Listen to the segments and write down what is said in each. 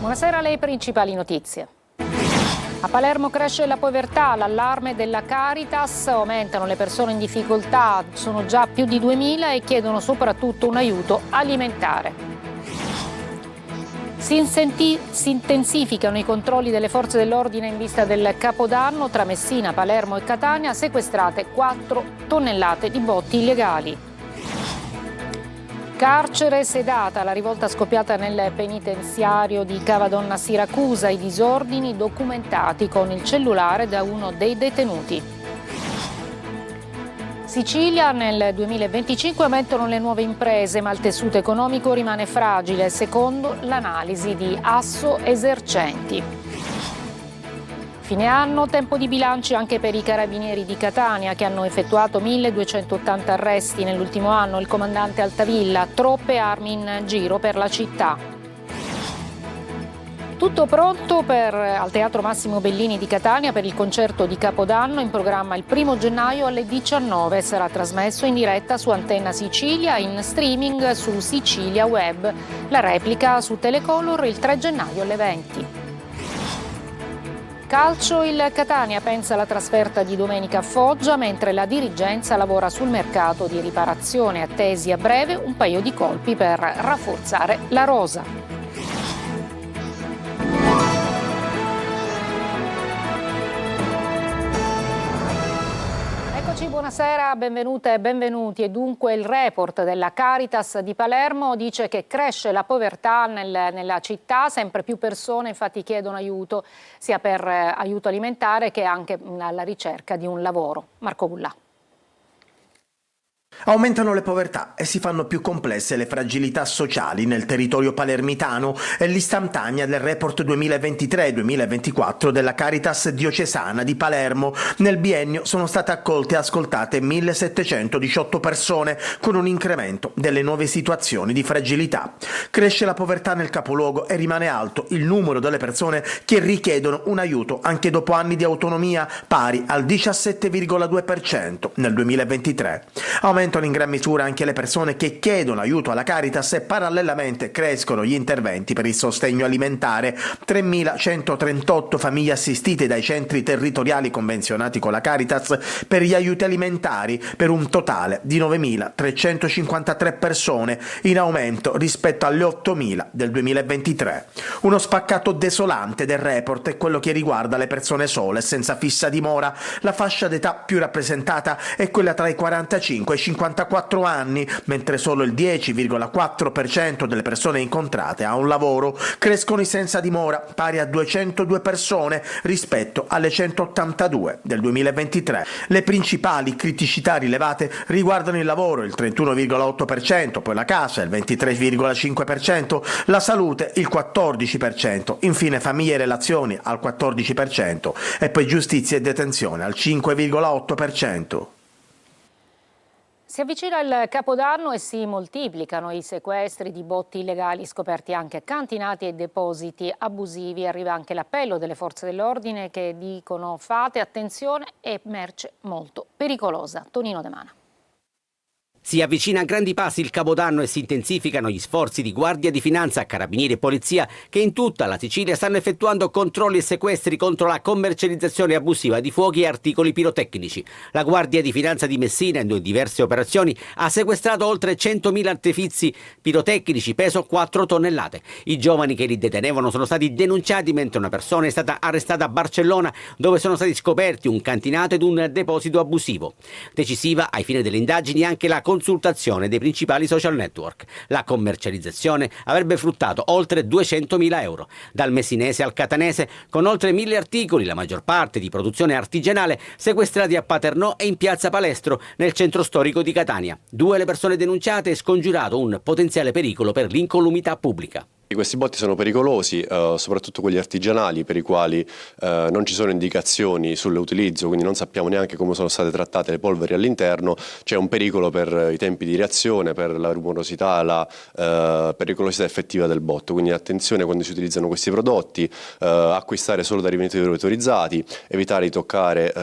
Buonasera, le principali notizie. A Palermo cresce la povertà, l'allarme della Caritas, aumentano le persone in difficoltà, sono già più di 2000 e chiedono soprattutto un aiuto alimentare. Si intensificano i controlli delle forze dell'ordine in vista del Capodanno. Tra Messina, Palermo e Catania sequestrate 4 tonnellate di botti illegali. Carcere sedata, la rivolta scoppiata nel penitenziario di Cavadonna Siracusa, i disordini documentati con il cellulare da uno dei detenuti. Sicilia, nel 2025 aumentano le nuove imprese, ma il tessuto economico rimane fragile, secondo l'analisi di Asso Esercenti. Fine anno, tempo di bilanci anche per i carabinieri di Catania che hanno effettuato 1280 arresti nell'ultimo anno. Il comandante Altavilla, troppe armi in giro per la città. Tutto pronto al Teatro Massimo Bellini di Catania per il concerto di Capodanno in programma il 1° gennaio alle 19. Sarà trasmesso in diretta su Antenna Sicilia, in streaming su Sicilia Web. La replica su Telecolor il 3 gennaio alle 20. Calcio, il Catania pensa alla trasferta di domenica a Foggia, mentre la dirigenza lavora sul mercato di riparazione, attesi a breve un paio di colpi per rafforzare la rosa. Buonasera, benvenute e benvenuti. E dunque il report della Caritas di Palermo dice che cresce la povertà nella città, sempre più persone infatti chiedono aiuto sia per aiuto alimentare che anche alla ricerca di un lavoro. Marco Bullà. Aumentano le povertà e si fanno più complesse le fragilità sociali nel territorio palermitano. È l'istantanea del report 2023-2024 della Caritas diocesana di Palermo. Nel biennio sono state accolte e ascoltate 1718 persone, con un incremento delle nuove situazioni di fragilità. Cresce la povertà nel capoluogo e rimane alto il numero delle persone che richiedono un aiuto anche dopo anni di autonomia, pari al 17,2% nel 2023. Aumentano in gran misura anche le persone che chiedono aiuto alla Caritas e parallelamente crescono gli interventi per il sostegno alimentare. 3.138 famiglie assistite dai centri territoriali convenzionati con la Caritas per gli aiuti alimentari, per un totale di 9.353 persone, in aumento rispetto alle 8.000 del 2023. Uno spaccato desolante del report è quello che riguarda le persone sole senza fissa dimora. La fascia d'età più rappresentata è quella tra i 45 e i 54 anni, mentre solo il 10,4% delle persone incontrate ha un lavoro. Crescono i senza dimora, pari a 202 persone rispetto alle 182 del 2023. Le principali criticità rilevate riguardano il lavoro, il 31,8%, poi la casa, il 23,5%, la salute, il 14%, infine famiglie e relazioni al 14% e poi giustizia e detenzione al 5,8%. Si avvicina il Capodanno e si moltiplicano i sequestri di botti illegali scoperti anche a cantinati e depositi abusivi. Arriva anche l'appello delle forze dell'ordine che dicono fate attenzione, è merce molto pericolosa. Tonino De Mana. Si avvicina a grandi passi il Capodanno e si intensificano gli sforzi di Guardia di Finanza, Carabinieri e Polizia che in tutta la Sicilia stanno effettuando controlli e sequestri contro la commercializzazione abusiva di fuochi e articoli pirotecnici. La Guardia di Finanza di Messina, in 2 diverse operazioni, ha sequestrato oltre 100.000 artifizi pirotecnici, peso 4 tonnellate. I giovani che li detenevano sono stati denunciati, mentre una persona è stata arrestata a Barcellona, dove sono stati scoperti un cantinato ed un deposito abusivo. Decisiva ai fini delle indagini anche la consultazione dei principali social network. La commercializzazione avrebbe fruttato oltre 200.000 euro. Dal messinese al catanese, con oltre 1.000 articoli, la maggior parte di produzione artigianale, sequestrati a Paternò e in piazza Palestro, nel centro storico di Catania. 2 le persone denunciate e scongiurato un potenziale pericolo per l'incolumità pubblica. Questi botti sono pericolosi, soprattutto quelli artigianali, per i quali non ci sono indicazioni sull'utilizzo, quindi non sappiamo neanche come sono state trattate le polveri all'interno. C'è un pericolo per i tempi di reazione, per la rumorosità, la pericolosità effettiva del botto, quindi attenzione quando si utilizzano questi prodotti, acquistare solo da rivenditori autorizzati, evitare di toccare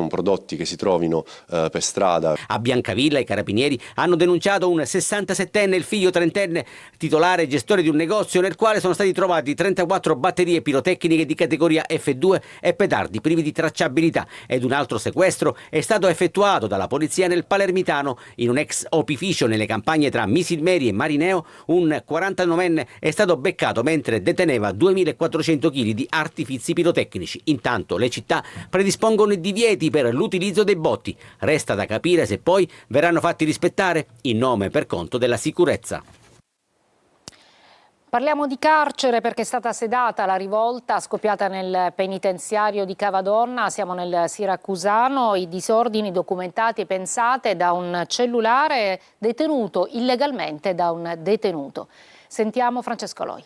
prodotti che si trovino per strada. A Biancavilla i carabinieri hanno denunciato un 67enne e il figlio 30enne, titolare e gestore di un negozio spazio nel quale sono stati trovati 34 batterie pirotecniche di categoria F2 e petardi privi di tracciabilità, ed un altro sequestro è stato effettuato dalla polizia nel Palermitano. In un ex opificio nelle campagne tra Misilmeri e Marineo, un 49enne è stato beccato mentre deteneva 2400 kg di artifizi pirotecnici. Intanto le città predispongono i divieti per l'utilizzo dei botti. Resta da capire se poi verranno fatti rispettare in nome per conto della sicurezza. Parliamo di carcere perché è stata sedata la rivolta scoppiata nel penitenziario di Cavadonna. Siamo nel siracusano, i disordini documentati e pensate da un cellulare detenuto illegalmente da un detenuto. Sentiamo Francesco Loi.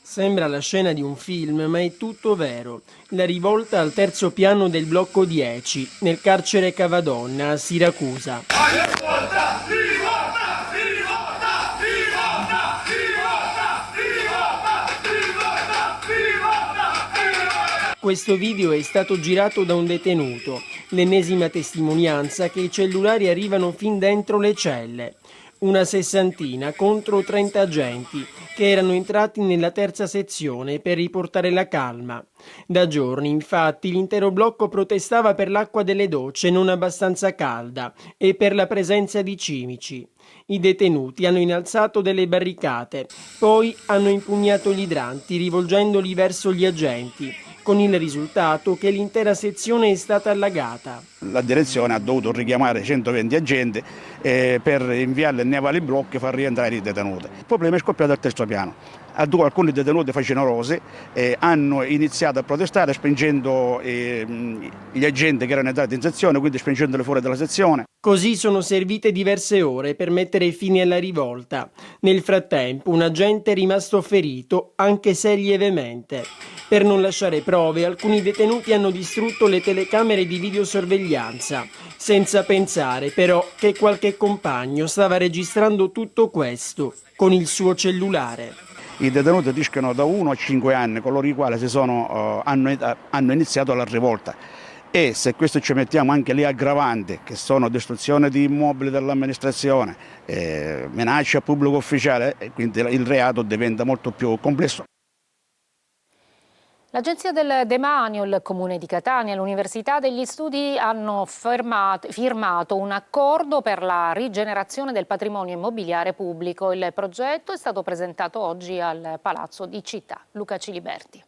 Sembra la scena di un film, ma è tutto vero. La rivolta al terzo piano del blocco 10, nel carcere Cavadonna, a Siracusa. Questo video è stato girato da un detenuto, l'ennesima testimonianza che i cellulari arrivano fin dentro le celle. Una sessantina contro 30 agenti che erano entrati nella terza sezione per riportare la calma. Da giorni, infatti, l'intero blocco protestava per l'acqua delle docce non abbastanza calda e per la presenza di cimici. I detenuti hanno innalzato delle barricate, poi hanno impugnato gli idranti rivolgendoli verso gli agenti, con il risultato che l'intera sezione è stata allagata. La direzione ha dovuto richiamare 120 agenti per inviarli nei vari blocchi e far rientrare i detenuti. Il problema è scoppiato al terzo piano. Alcuni detenuti facinorose hanno iniziato a protestare spingendo gli agenti che erano entrati in sezione, quindi spingendoli fuori dalla sezione. Così sono servite diverse ore per mettere fine alla rivolta. Nel frattempo un agente è rimasto ferito, anche se lievemente. Per non lasciare prove, alcuni detenuti hanno distrutto le telecamere di videosorveglianza, senza pensare però che qualche compagno stava registrando tutto questo con il suo cellulare. I detenuti rischiano da 1 a 5 anni, coloro i quali hanno iniziato la rivolta. E se questo ci mettiamo anche le aggravanti, che sono distruzione di immobili dell'amministrazione, minaccia a pubblico ufficiale, quindi il reato diventa molto più complesso. L'Agenzia del Demanio, il Comune di Catania e l'Università degli Studi hanno firmato un accordo per la rigenerazione del patrimonio immobiliare pubblico. Il progetto è stato presentato oggi al Palazzo di Città. Luca Ciliberti.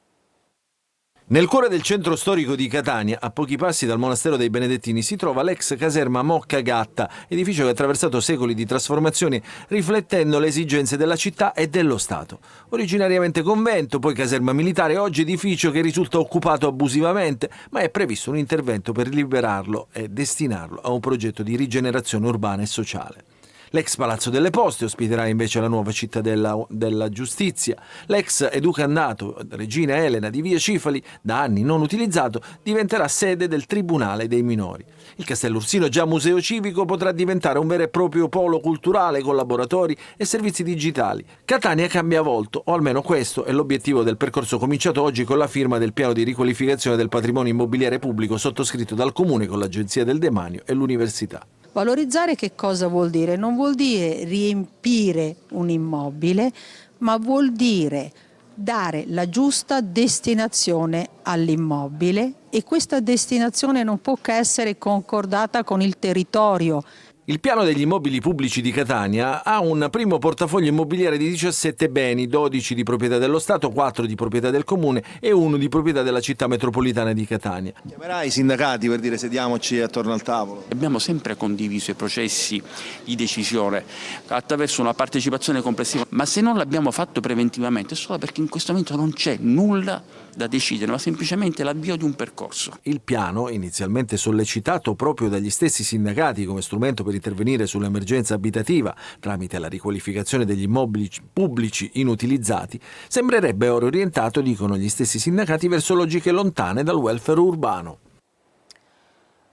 Nel cuore del centro storico di Catania, a pochi passi dal monastero dei Benedettini, si trova l'ex caserma Mocca Gatta, edificio che ha attraversato secoli di trasformazioni riflettendo le esigenze della città e dello Stato. Originariamente convento, poi caserma militare, oggi edificio che risulta occupato abusivamente, ma è previsto un intervento per liberarlo e destinarlo a un progetto di rigenerazione urbana e sociale. L'ex Palazzo delle Poste ospiterà invece la nuova cittadella della giustizia. L'ex educandato Regina Elena di Via Cifali, da anni non utilizzato, diventerà sede del Tribunale dei Minori. Il Castello Ursino, già museo civico, potrà diventare un vero e proprio polo culturale con laboratori e servizi digitali. Catania cambia volto, o almeno questo è l'obiettivo del percorso cominciato oggi con la firma del piano di riqualificazione del patrimonio immobiliare pubblico sottoscritto dal Comune con l'Agenzia del Demanio e l'Università. Valorizzare che cosa vuol dire? Non vuol dire riempire un immobile, ma vuol dire dare la giusta destinazione all'immobile, e questa destinazione non può che essere concordata con il territorio. Il piano degli immobili pubblici di Catania ha un primo portafoglio immobiliare di 17 beni, 12 di proprietà dello Stato, 4 di proprietà del Comune e 1 di proprietà della città metropolitana di Catania. Chiamerai i sindacati per dire sediamoci attorno al tavolo? Abbiamo sempre condiviso i processi di decisione attraverso una partecipazione complessiva, ma se non l'abbiamo fatto preventivamente è solo perché in questo momento non c'è nulla da decidere, ma semplicemente l'avvio di un percorso. Il piano, inizialmente sollecitato proprio dagli stessi sindacati come strumento per intervenire sull'emergenza abitativa tramite la riqualificazione degli immobili pubblici inutilizzati, sembrerebbe ora orientato, dicono gli stessi sindacati, verso logiche lontane dal welfare urbano.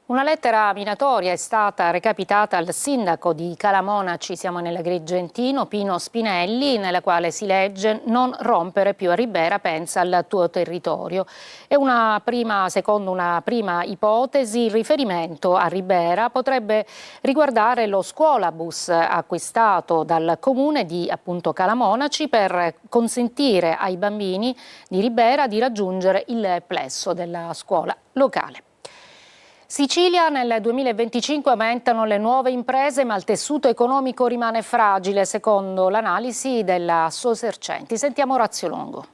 Una lettera minatoria è stata recapitata al sindaco di Calamonaci, siamo nell'Agrigentino, Pino Spinelli, nella quale si legge: non rompere più a Ribera, pensa al tuo territorio. È secondo una prima ipotesi, il riferimento a Ribera potrebbe riguardare lo scuolabus acquistato dal comune di appunto Calamonaci per consentire ai bambini di Ribera di raggiungere il plesso della scuola locale. Sicilia, nel 2025 aumentano le nuove imprese, ma il tessuto economico rimane fragile, secondo l'analisi della Sosercenti. Sentiamo Orazio Longo.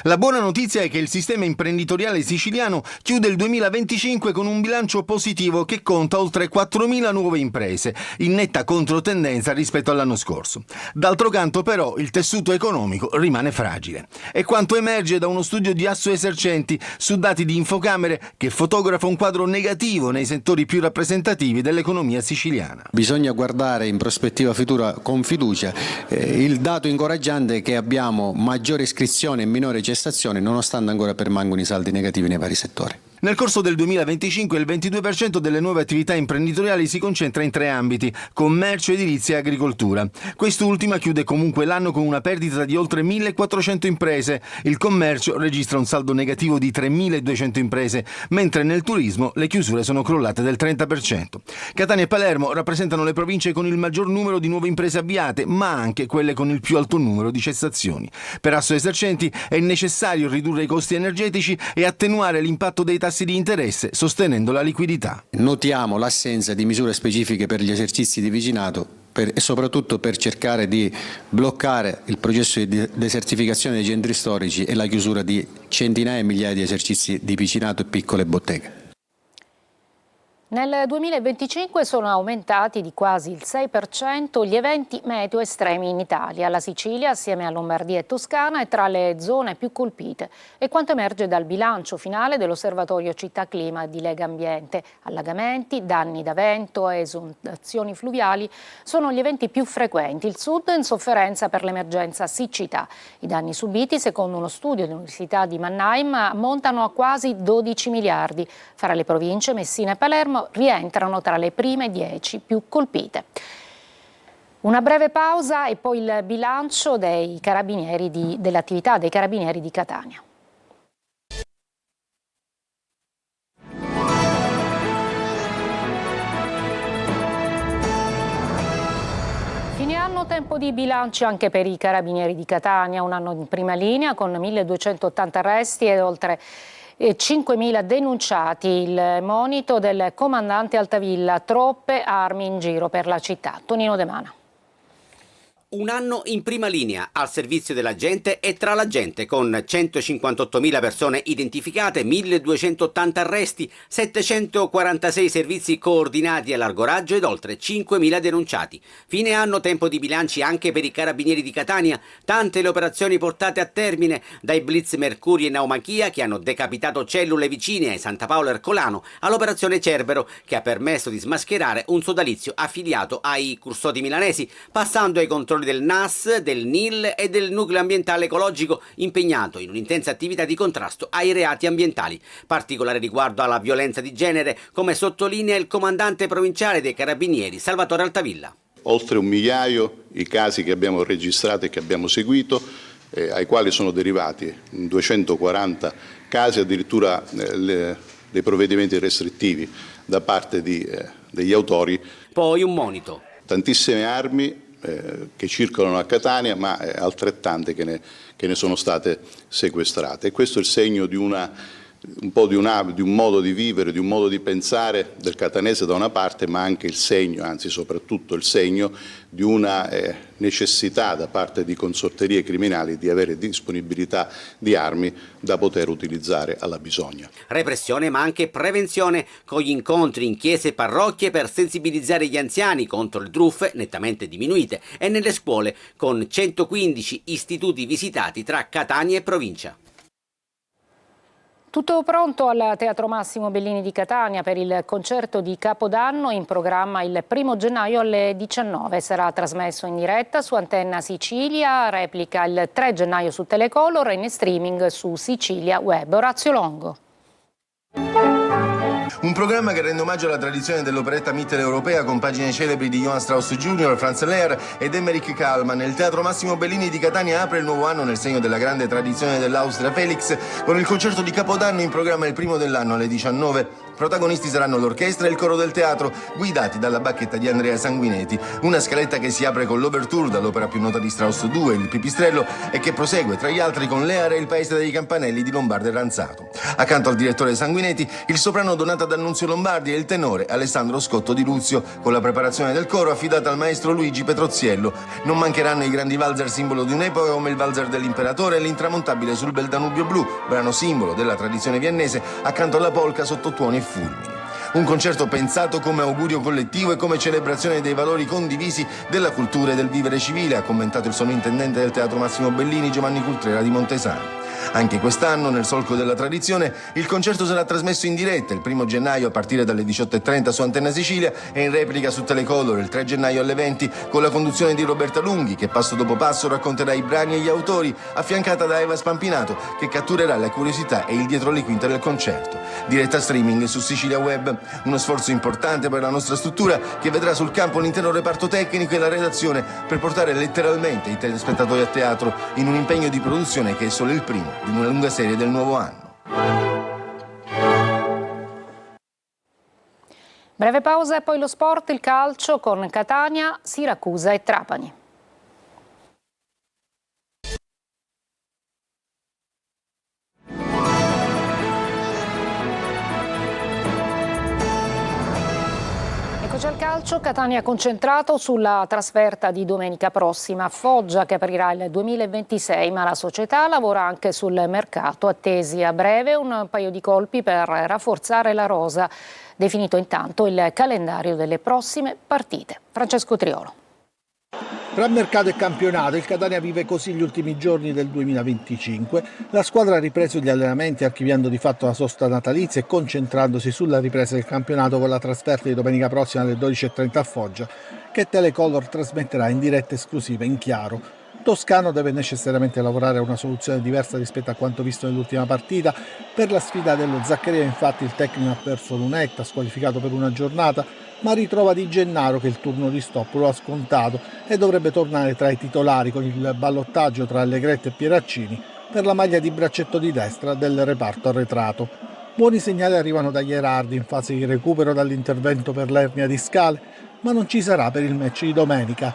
La buona notizia è che il sistema imprenditoriale siciliano chiude il 2025 con un bilancio positivo che conta oltre 4.000 nuove imprese, in netta controtendenza rispetto all'anno scorso. D'altro canto però il tessuto economico rimane fragile. È quanto emerge da uno studio di Assoesercenti su dati di Infocamere che fotografa un quadro negativo nei settori più rappresentativi dell'economia siciliana. Bisogna guardare in prospettiva futura con fiducia. Il dato incoraggiante è che abbiamo maggiore iscrizione e minore cessazione, nonostante ancora permangono i saldi negativi nei vari settori. Nel corso del 2025 il 22% delle nuove attività imprenditoriali si concentra in 3 ambiti: commercio, edilizia e agricoltura. Quest'ultima chiude comunque l'anno con una perdita di oltre 1.400 imprese. Il commercio registra un saldo negativo di 3.200 imprese, mentre nel turismo le chiusure sono crollate del 30%. Catania e Palermo rappresentano le province con il maggior numero di nuove imprese avviate, ma anche quelle con il più alto numero di cessazioni. Per Assoesercenti è necessario ridurre i costi energetici e attenuare l'impatto dei tassi di interesse, sostenendo la liquidità. Notiamo l'assenza di misure specifiche per gli esercizi di vicinato e soprattutto per cercare di bloccare il processo di desertificazione dei centri storici e la chiusura di centinaia e migliaia di esercizi di vicinato e piccole botteghe. Nel 2025 sono aumentati di quasi il 6% gli eventi meteo estremi in Italia. La Sicilia, assieme a Lombardia e Toscana, è tra le zone più colpite. E quanto emerge dal bilancio finale dell'Osservatorio Città Clima di Legambiente: allagamenti, danni da vento e esondazioni fluviali sono gli eventi più frequenti. Il Sud è in sofferenza per l'emergenza siccità. I danni subiti, secondo uno studio dell'Università di Mannheim, ammontano a quasi 12 miliardi. Fra le province Messina e Palermo rientrano tra le prime 10 più colpite. Una breve pausa e poi il bilancio dell'attività dei Carabinieri di Catania. Fine anno, tempo di bilanci anche per i Carabinieri di Catania, un anno in prima linea con 1.280 arresti e oltre 5.000 denunciati. Il monito del comandante Altavilla: troppe armi in giro per la città. Tonino De Mana. Un anno in prima linea, al servizio della gente e tra la gente, con 158.000 persone identificate, 1.280 arresti, 746 servizi coordinati a largo raggio ed oltre 5.000 denunciati. Fine anno, tempo di bilanci anche per i Carabinieri di Catania, tante le operazioni portate a termine, dai blitz Mercurio e Naumachia che hanno decapitato cellule vicine ai Santa Paolo Ercolano, all'operazione Cerbero che ha permesso di smascherare un sodalizio affiliato ai Custodi milanesi, passando ai controlli del NAS, del NIL e del Nucleo Ambientale Ecologico, impegnato in un'intensa attività di contrasto ai reati ambientali. Particolare riguardo alla violenza di genere, come sottolinea il comandante provinciale dei Carabinieri Salvatore Altavilla. Oltre 1 migliaio i casi che abbiamo registrato e che abbiamo seguito, ai quali sono derivati 240 casi addirittura dei provvedimenti restrittivi da parte degli autori. Poi un monito. Tantissime armi che circolano a Catania, ma altrettante che ne sono state sequestrate. E questo è il segno di un modo di vivere, di un modo di pensare del catanese da una parte, ma anche il segno, anzi soprattutto il segno di una necessità da parte di consorterie criminali di avere disponibilità di armi da poter utilizzare alla bisogna. Repressione ma anche prevenzione, con gli incontri in chiese e parrocchie per sensibilizzare gli anziani contro le truffe nettamente diminuite, e nelle scuole con 115 istituti visitati tra Catania e provincia. Tutto pronto al Teatro Massimo Bellini di Catania per il concerto di Capodanno, in programma il 1 gennaio alle 19. Sarà trasmesso in diretta su Antenna Sicilia, replica il 3 gennaio su Telecolor e in streaming su Sicilia Web. Orazio Longo. Un programma che rende omaggio alla tradizione dell'operetta mitteleuropea con pagine celebri di Johann Strauss Jr., Franz Lehrer ed Emmerich Kallmann. Il Teatro Massimo Bellini di Catania apre il nuovo anno nel segno della grande tradizione dell'Austria Felix con il concerto di Capodanno in programma il primo dell'anno alle 19. Protagonisti saranno l'orchestra e il coro del teatro, guidati dalla bacchetta di Andrea Sanguineti. Una scaletta che si apre con l'Overture dall'opera più nota di Strauss 2, Il Pipistrello, e che prosegue tra gli altri con Lehrer e Il Paese dei Campanelli di Lombardo e Ranzato. Accanto al direttore Sanguineti, il soprano Donata D'Annunzio Lombardi e il tenore Alessandro Scotto di Luzio, con la preparazione del coro affidata al maestro Luigi Petroziello. Non mancheranno i grandi valzer simbolo di un'epoca come il valzer dell'Imperatore e l'Intramontabile sul bel Danubio blu, brano simbolo della tradizione viennese, accanto alla polca sotto tuoni e fulmini. Un concerto pensato come augurio collettivo e come celebrazione dei valori condivisi della cultura e del vivere civile, ha commentato il sovrintendente del Teatro Massimo Bellini Giovanni Cultrera di Montesano. Anche quest'anno, nel solco della tradizione, il concerto sarà trasmesso in diretta il 1 gennaio a partire dalle 18:30 su Antenna Sicilia e in replica su Telecolor il 3 gennaio alle 20 con la conduzione di Roberta Lunghi, che passo dopo passo racconterà i brani e gli autori, affiancata da Eva Spampinato, che catturerà la curiosità e il dietro le quinte del concerto. Diretta streaming su Sicilia Web, uno sforzo importante per la nostra struttura che vedrà sul campo l'intero reparto tecnico e la redazione per portare letteralmente i telespettatori a teatro in un impegno di produzione che è solo il primo di una lunga serie del nuovo anno. Breve pausa e poi lo sport, il calcio con Catania, Siracusa e Trapani. Eccoci al calcio, Catania concentrato sulla trasferta di domenica prossima, Foggia che aprirà il 2026, ma la società lavora anche sul mercato, attesi a breve un paio di colpi per rafforzare la rosa, definito intanto il calendario delle prossime partite. Francesco Triolo. Tra mercato e campionato, il Catania vive così gli ultimi giorni del 2025. La squadra ha ripreso gli allenamenti archiviando di fatto la sosta natalizia e concentrandosi sulla ripresa del campionato con la trasferta di domenica prossima alle 12:30 a Foggia, che Telecolor trasmetterà in diretta esclusiva in chiaro. Toscano deve necessariamente lavorare a una soluzione diversa rispetto a quanto visto nell'ultima partita. Per la sfida dello Zaccaria, infatti, il tecnico ha perso Lunetta, squalificato per una giornata, ma ritrova Di Gennaro che il turno di stop lo ha scontato e dovrebbe tornare tra i titolari con il ballottaggio tra Allegretti e Pieraccini per la maglia di braccetto di destra del reparto arretrato. Buoni segnali arrivano da Gherardi in fase di recupero dall'intervento per l'ernia discale, ma non ci sarà per il match di domenica.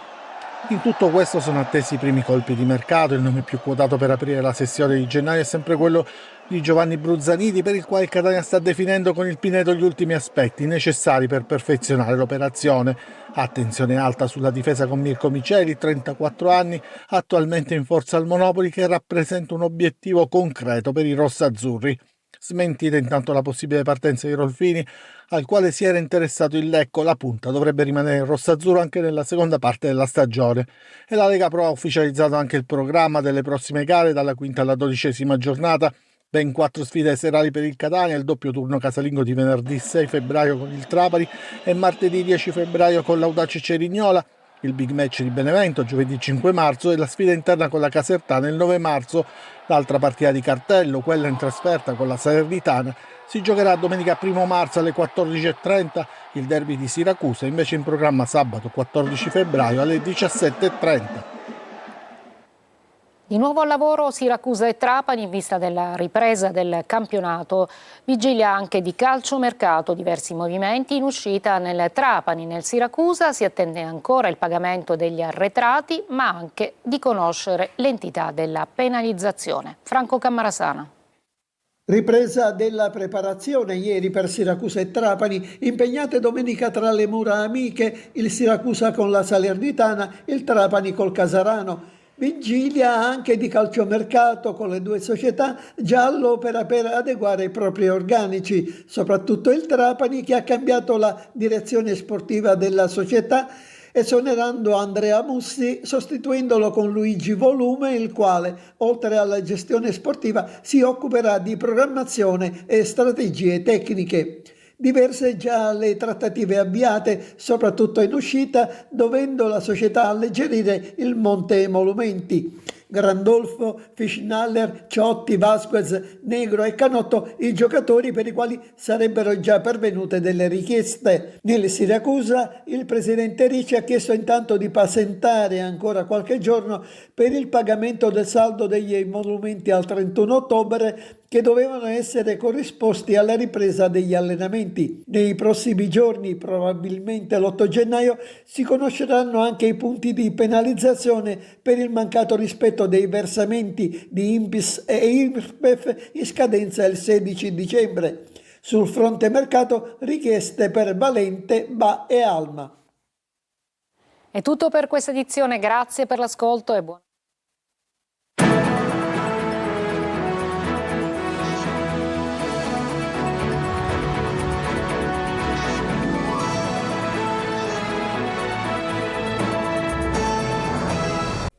In tutto questo sono attesi i primi colpi di mercato. Il nome più quotato per aprire la sessione di gennaio è sempre quello di Giovanni Bruzzaniti, per il quale il Catania sta definendo con il Pineto gli ultimi aspetti necessari per perfezionare l'operazione. Attenzione alta sulla difesa con Mirko Miceli, 34 anni, attualmente in forza al Monopoli, che rappresenta un obiettivo concreto per i rossazzurri. Smentita intanto la possibile partenza di Rolfini, al quale si era interessato il Lecco. La punta dovrebbe rimanere in rossazzurro anche nella seconda parte della stagione e la Lega Pro ha ufficializzato anche il programma delle prossime gare dalla quinta alla 12ª giornata. Ben 4 sfide serali per il Catania, il doppio turno casalingo di venerdì 6 febbraio con il Trapani e martedì 10 febbraio con l'Audace Cerignola, il big match di Benevento giovedì 5 marzo e la sfida interna con la Casertana il 9 marzo. L'altra partita di cartello, quella in trasferta con la Salernitana, si giocherà domenica 1 marzo alle 14:30, il derby di Siracusa invece in programma sabato 14 febbraio alle 17:30. Di nuovo al lavoro Siracusa e Trapani in vista della ripresa del campionato. Vigilia anche di calciomercato, diversi movimenti in uscita nel Trapani. Nel Siracusa si attende ancora il pagamento degli arretrati, ma anche di conoscere l'entità della penalizzazione. Franco Cammarasana. Ripresa della preparazione ieri per Siracusa e Trapani, impegnate domenica tra le mura amiche, il Siracusa con la Salernitana, il Trapani col Casarano. Vigilia anche di calciomercato con le due società già all'opera per adeguare i propri organici, soprattutto il Trapani che ha cambiato la direzione sportiva della società esonerando Andrea Mussi, sostituendolo con Luigi Volume, il quale, oltre alla gestione sportiva, si occuperà di programmazione e strategie tecniche. Diverse già le trattative avviate, soprattutto in uscita, dovendo la società alleggerire il monte emolumenti. Grandolfo, Fischnaller, Ciotti, Vasquez, Negro e Canotto i giocatori per i quali sarebbero già pervenute delle richieste. Nel Siracusa il presidente Ricci ha chiesto intanto di pazientare ancora qualche giorno per il pagamento del saldo degli emolumenti al 31 ottobre che dovevano essere corrisposti alla ripresa degli allenamenti. Nei prossimi giorni, probabilmente l'8 gennaio, si conosceranno anche i punti di penalizzazione per il mancato rispetto dei versamenti di INPS e IRPEF in scadenza il 16 dicembre. Sul fronte mercato, richieste per Valente, Ba e Alma. È tutto per questa edizione, grazie per l'ascolto e buon